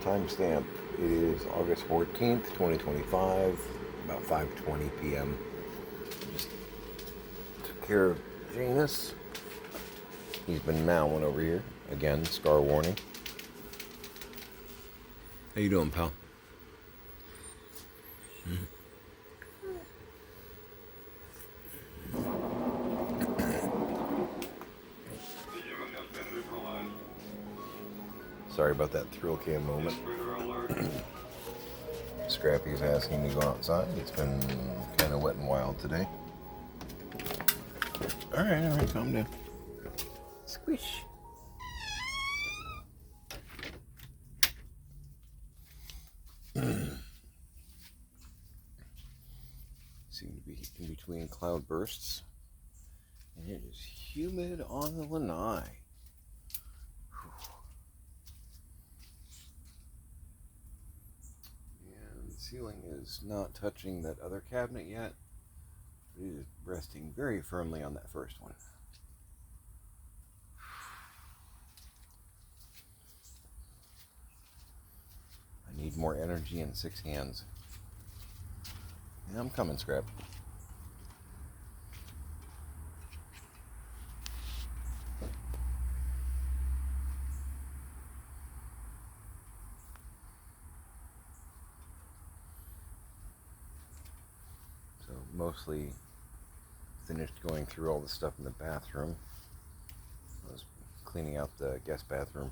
Timestamp. It is August 14th, 2025, about 5:20 p.m. Just took care of Janus. He's been mowing over here. Again, scar warning. How you doing, pal? Sorry about that thrill cam moment. Scrappy's asking me to go outside. It's been kind of wet and wild today. Alright, calm down. Squish. Seem to be in between cloud bursts. And it is humid on the lanai. And the ceiling is not touching that other cabinet yet. It is resting very firmly on that first one. I need more energy and 6 hands. Yeah, I'm coming, Scrap. So mostly finished going through all the stuff in the bathroom. I was cleaning out the guest bathroom.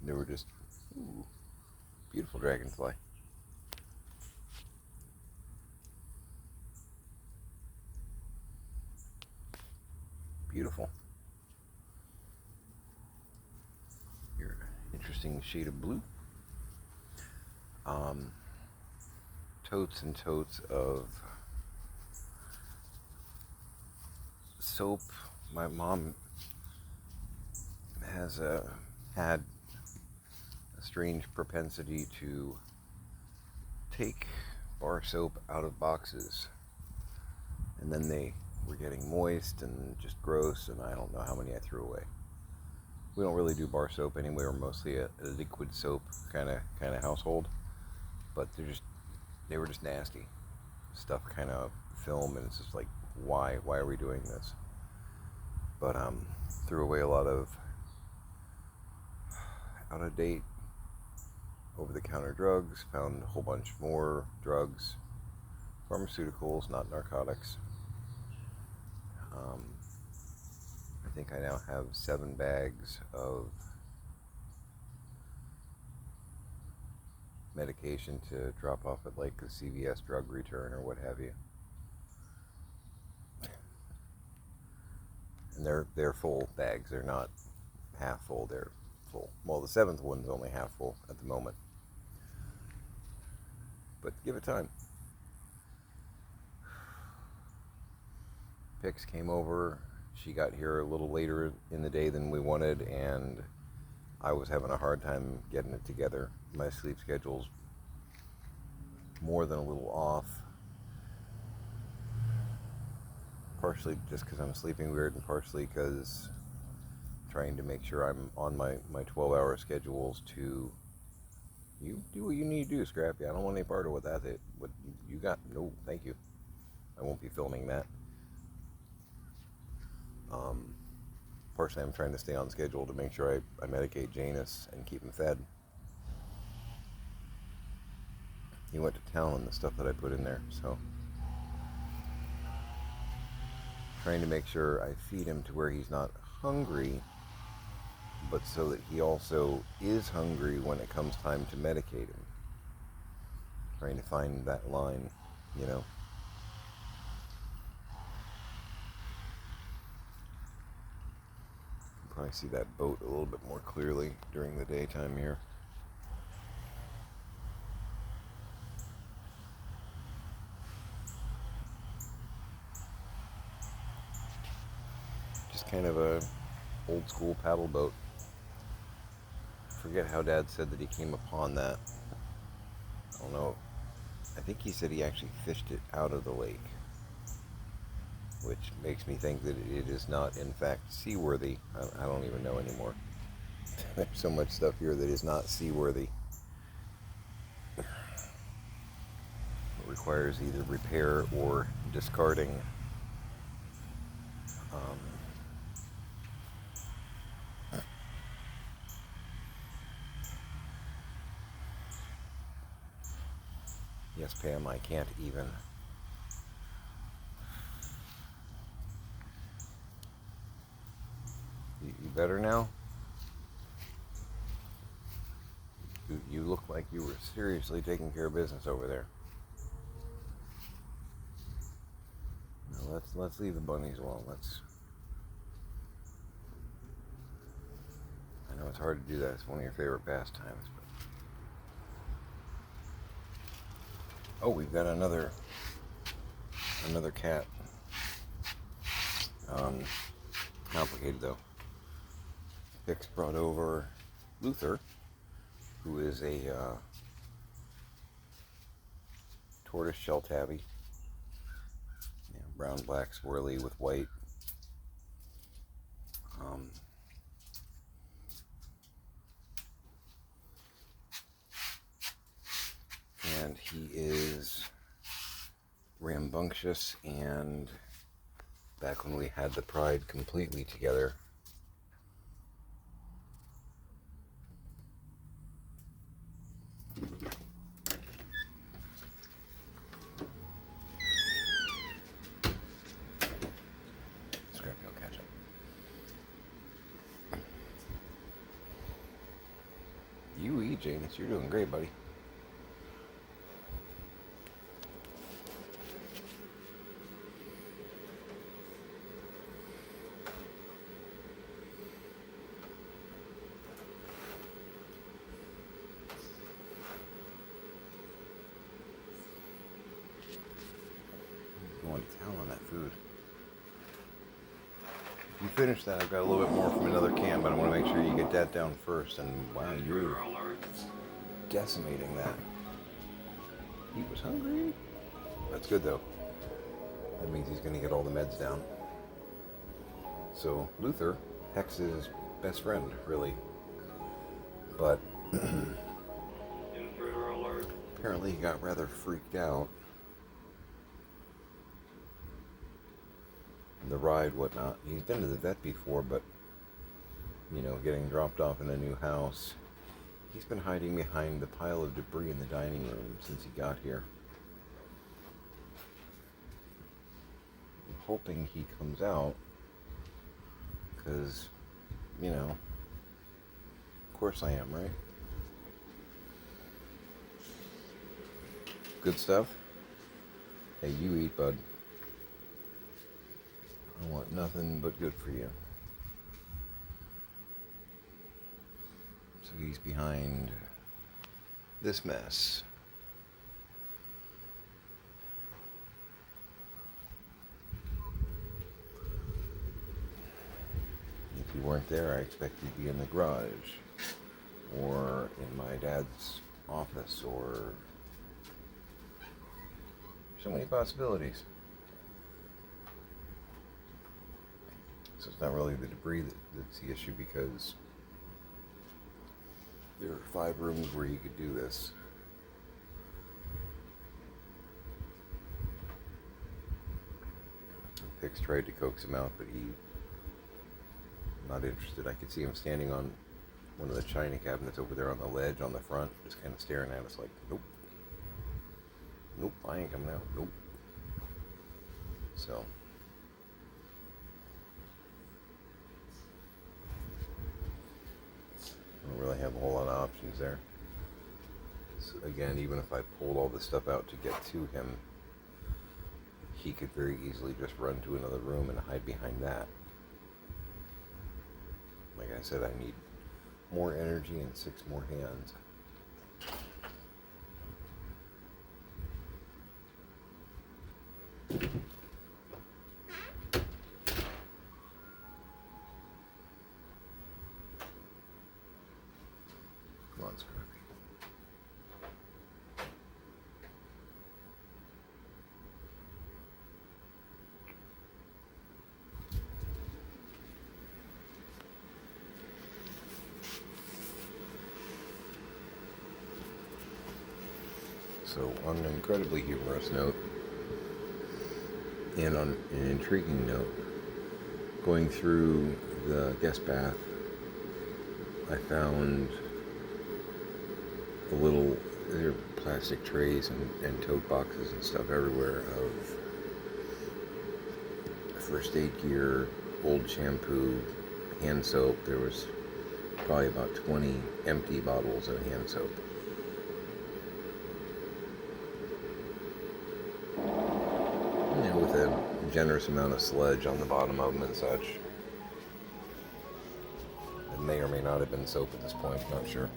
They were just beautiful dragonfly. Beautiful. Your interesting shade of blue. Totes and totes of soap. My mom has had a strange propensity to take bar soap out of boxes, and then they were getting moist and just gross, and I don't know how many I threw away. We don't really do bar soap anyway. We're mostly a liquid soap kind of household, but they were just nasty. Stuff kind of film, and it's just like, why are we doing this? But threw away a lot of out of date over the counter drugs, found a whole bunch more drugs, pharmaceuticals, not narcotics. I think I now have 7 bags of medication to drop off at like the CVS drug return or what have you. And they're full bags. They're not half full. They're full. Well, the 7th one's only half full at the moment. But give it time. Pix came over. She got here a little later in the day than we wanted, and I was having a hard time getting it together. My sleep schedule's more than a little off. Partially just because I'm sleeping weird, and partially because trying to make sure I'm on my 12-hour schedules to... You do what you need to do, Scrappy. I don't want any part of what you got. No, thank you. I won't be filming that. Partially I'm trying to stay on schedule to make sure I medicate Janus and keep him fed. He went to town on the stuff that I put in there, so trying to make sure I feed him to where he's not hungry, but so that he also is hungry when it comes time to medicate him. Trying to find that line, you know. Probably see that boat a little bit more clearly during the daytime here. Just kind of a old school paddle boat. Forget how Dad said that he came upon that. I don't know. I think he said he actually fished it out of the lake, which makes me think that it is not, in fact, seaworthy. I don't even know anymore. There's so much stuff here that is not seaworthy. It requires either repair or discarding. Um, yes, Pam, I can't even. You better now? You look like you were seriously taking care of business over there. No, let's leave the bunnies alone. I know it's hard to do that. It's one of your favorite pastimes, but oh, we've got another cat. Complicated though. Fix brought over Luther, who is a tortoise shell tabby. Yeah, brown, black, swirly with white. And he is rambunctious, and back when we had the pride completely together, Scrappy will catch it. You eat, Janus. You're doing great, buddy. Going to town on that food. If you finish that, I've got a little bit more from another can, but I want to make sure you get that down first. And wow, you're decimating that. He was hungry. That's good though. That means he's going to get all the meds down. So Luther, Hex's best friend, really. But apparently he got rather freaked out. The ride, whatnot. He's been to the vet before, but you know, getting dropped off in a new house. He's been hiding behind the pile of debris in the dining room since he got here. I'm hoping he comes out, because, you know, of course I am, right? Good stuff? Hey, you eat, bud. I want nothing but good for you. So he's behind this mess. If you weren't there, I expect you'd be in the garage, or in my dad's office, or so many possibilities. So it's not really the debris that's the issue, because there are 5 rooms where you could do this. Pix tried to coax him out, but he's not interested. I could see him standing on one of the china cabinets over there on the ledge on the front, just kind of staring at us like, nope. Nope, I ain't coming out. Nope. So I don't really have a whole lot of options there. So again, even if I pulled all this stuff out to get to him, he could very easily just run to another room and hide behind that. Like I said, I need more energy and 6 more hands. Come on, Scrappy. So, on an incredibly humorous note, and on an intriguing note, going through the guest bath, I found there are plastic trays and tote boxes and stuff everywhere of first aid gear, old shampoo, hand soap. There was probably about 20 empty bottles of hand soap. With a generous amount of sludge on the bottom of them and such. It may or may not have been soap at this point, not sure.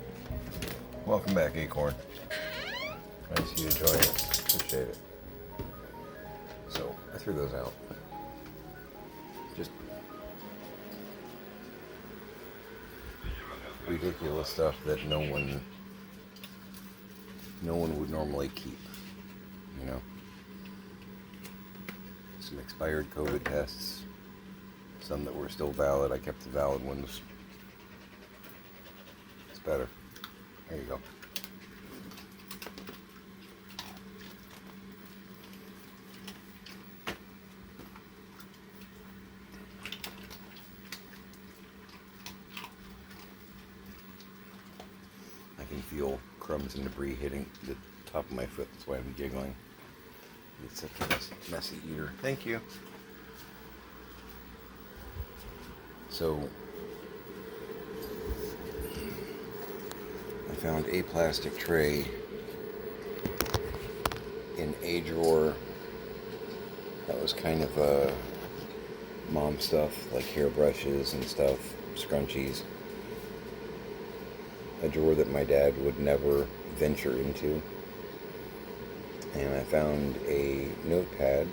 Welcome back, Acorn. Nice of you to join us. Appreciate it. So, I threw those out. Just ridiculous stuff that no one would normally keep, you know. Some expired COVID tests, some that were still valid. I kept the valid ones. It's better. There you go. I can feel crumbs and debris hitting the top of my foot. That's why I'm giggling. It's such a messy eater. Thank you. So, I found a plastic tray in a drawer that was kind of mom stuff, like hairbrushes and stuff, scrunchies. A drawer that my dad would never venture into. And I found a notepad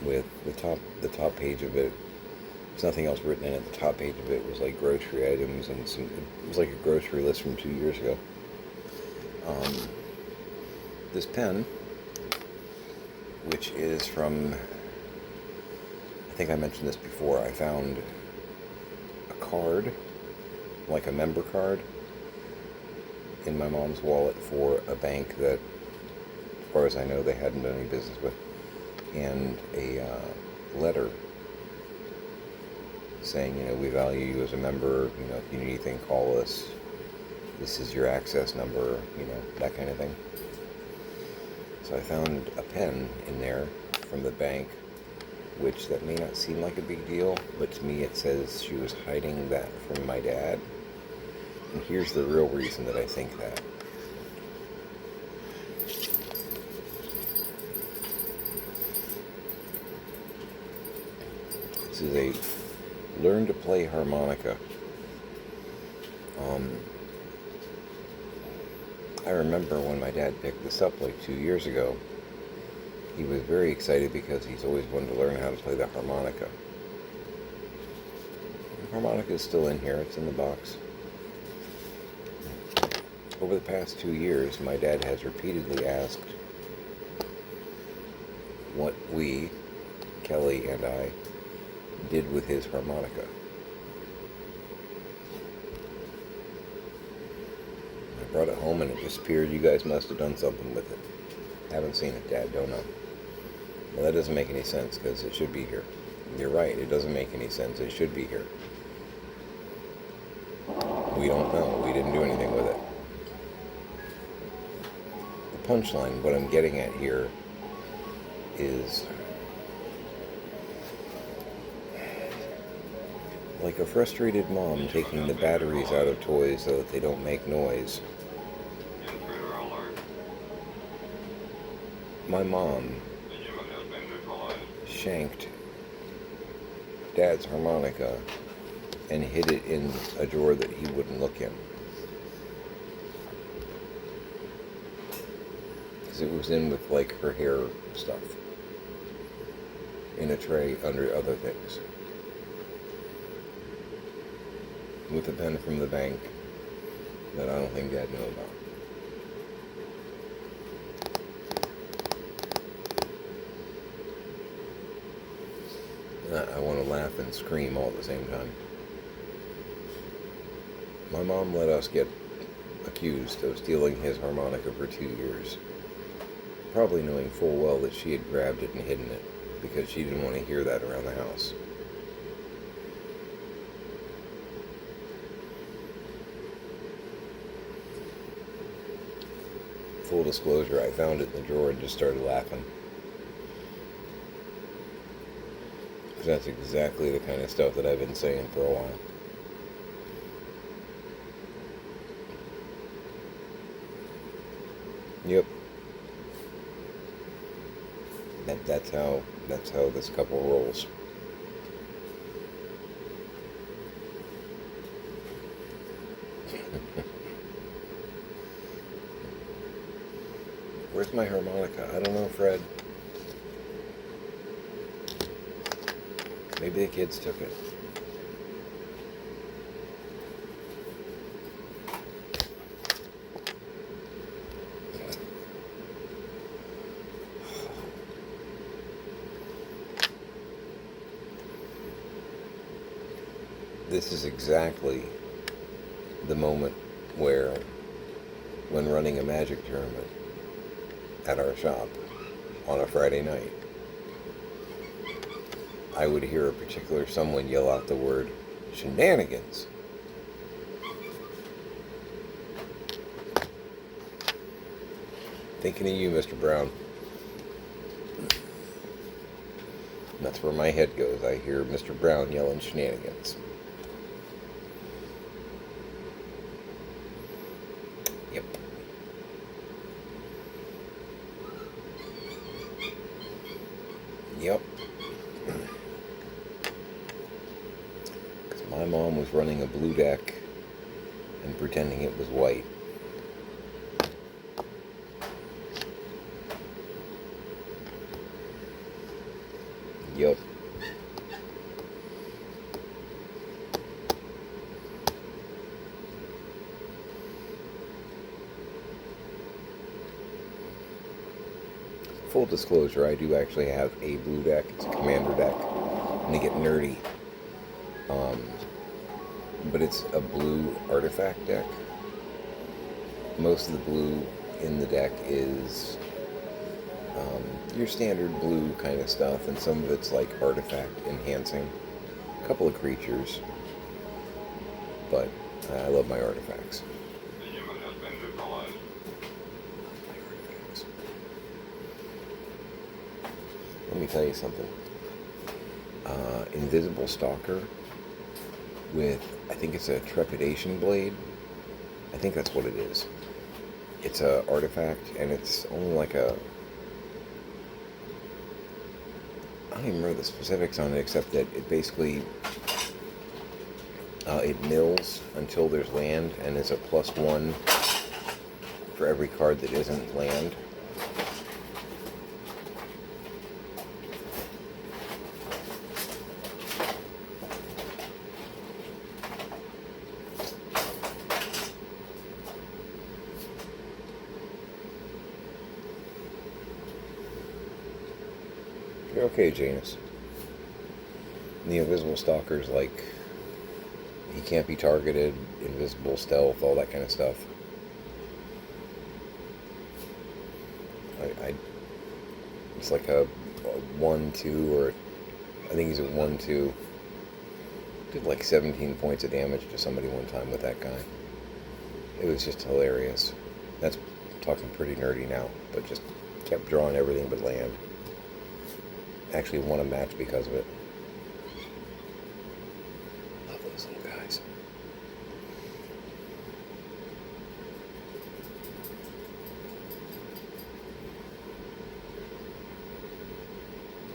with the top page of it. There's nothing else written in it. The top page of it was like grocery items and it was like a grocery list from 2 years ago. This pen, which is from, I think I mentioned this before, I found a card, like a member card, in my mom's wallet for a bank that, as far as I know, they hadn't done any business with, and a letter saying, we value you as a member, if you need anything, call us, this is your access number, that kind of thing. So I found a pen in there from the bank, which that may not seem like a big deal, but to me it says she was hiding that from my dad. And here's the real reason that I think that. This is a learn to play harmonica. I remember when my dad picked this up like 2 years ago, he was very excited because he's always wanted to learn how to play the harmonica. The harmonica is still in here, it's in the box. Over the past 2 years, my dad has repeatedly asked what we, Kelly and I, did with his harmonica. I brought it home and it disappeared. You guys must have done something with it. Haven't seen it, Dad, don't know. Well, that doesn't make any sense because it should be here. You're right, it doesn't make any sense. It should be here. We don't know. We didn't do anything with it. The punchline, what I'm getting at here, is like a frustrated mom taking the batteries out of toys so that they don't make noise. My mom shanked Dad's harmonica and hid it in a drawer that he wouldn't look in. Because it was in with like her hair stuff in a tray under other things. With a pen from the bank that I don't think Dad knew about. I want to laugh and scream all at the same time. My mom let us get accused of stealing his harmonica for 2 years, probably knowing full well that she had grabbed it and hidden it because she didn't want to hear that around the house. Full disclosure, I found it in the drawer and just started laughing. Because that's exactly the kind of stuff that I've been saying for a while. Yep. That's how this couple rolls. Where's my harmonica? I don't know, Fred. Maybe the kids took it. This is exactly the moment where, when running a magic tournament at our shop on a Friday night, I would hear a particular someone yell out the word shenanigans. Thinking of you, Mr. Brown. That's where my head goes. I hear Mr. Brown yelling shenanigans. Yep. Yep. Because my mom was running a blue deck and pretending it was white. Yep. Full disclosure, I do actually have a blue deck. It's a commander deck. And to get nerdy. But it's a blue artifact deck. Most of the blue in the deck is your standard blue kind of stuff, and some of it's like artifact enhancing. A couple of creatures. But I love my artifacts. Let me tell you something. Invisible Stalker with, I think it's a Trepidation Blade. I think that's what it is. It's a artifact, and it's only like a... I don't even remember the specifics on it, except that it basically... it mills until there's land, and is a +1 for every card that isn't land. You're okay, Janus. The Invisible Stalker's like, he can't be targeted, invisible stealth, all that kind of stuff. It's like a 1-2, or I think he's at 1-2. Did like 17 points of damage to somebody one time with that guy. It was just hilarious. That's talking pretty nerdy now, but just kept drawing everything but land. Actually won a match because of it. Love those little guys.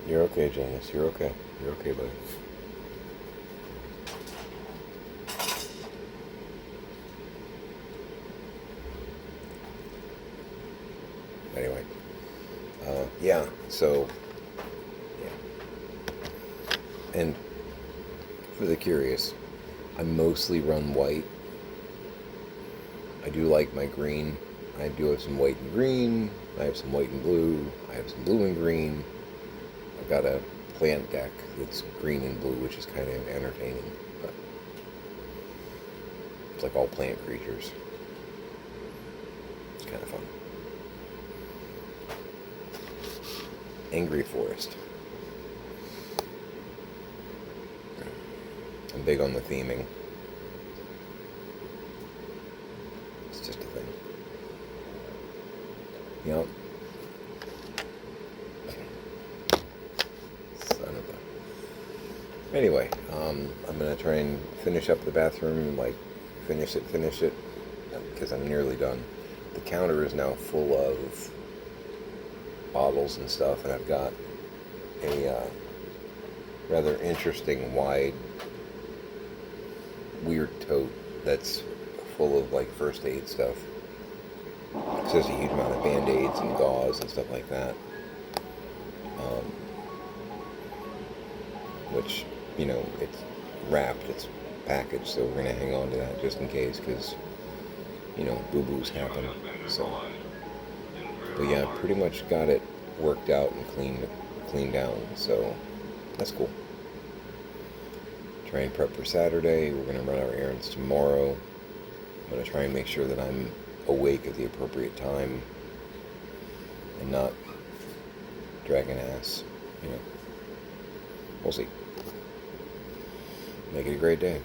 You're okay, Janus. You're okay. You're okay, buddy. Anyway. Yeah, so... And for the curious, I mostly run white. I do like my green. I do have some white and green. I have some white and blue. I have some blue and green. I've got a plant deck that's green and blue, which is kind of entertaining. But it's like all plant creatures. It's kind of fun. Angry Forest. I'm big on the theming. It's just a thing. Yep. Son of a... Anyway, I'm going to try and finish up the bathroom, like, finish it, because I'm nearly done. The counter is now full of bottles and stuff, and I've got a rather interesting, wide, weird tote that's full of, like, first aid stuff. So there's a huge amount of Band-Aids and gauze and stuff like that. Which, you know, it's wrapped, it's packaged, so we're going to hang on to that just in case, because, you know, boo-boos happen. So, but yeah, pretty much got it worked out and cleaned down, so that's cool. Try and prep for Saturday. We're going to run our errands tomorrow. I'm going to try and make sure that I'm awake at the appropriate time and not dragging ass, you know. We'll see. Make it a great day.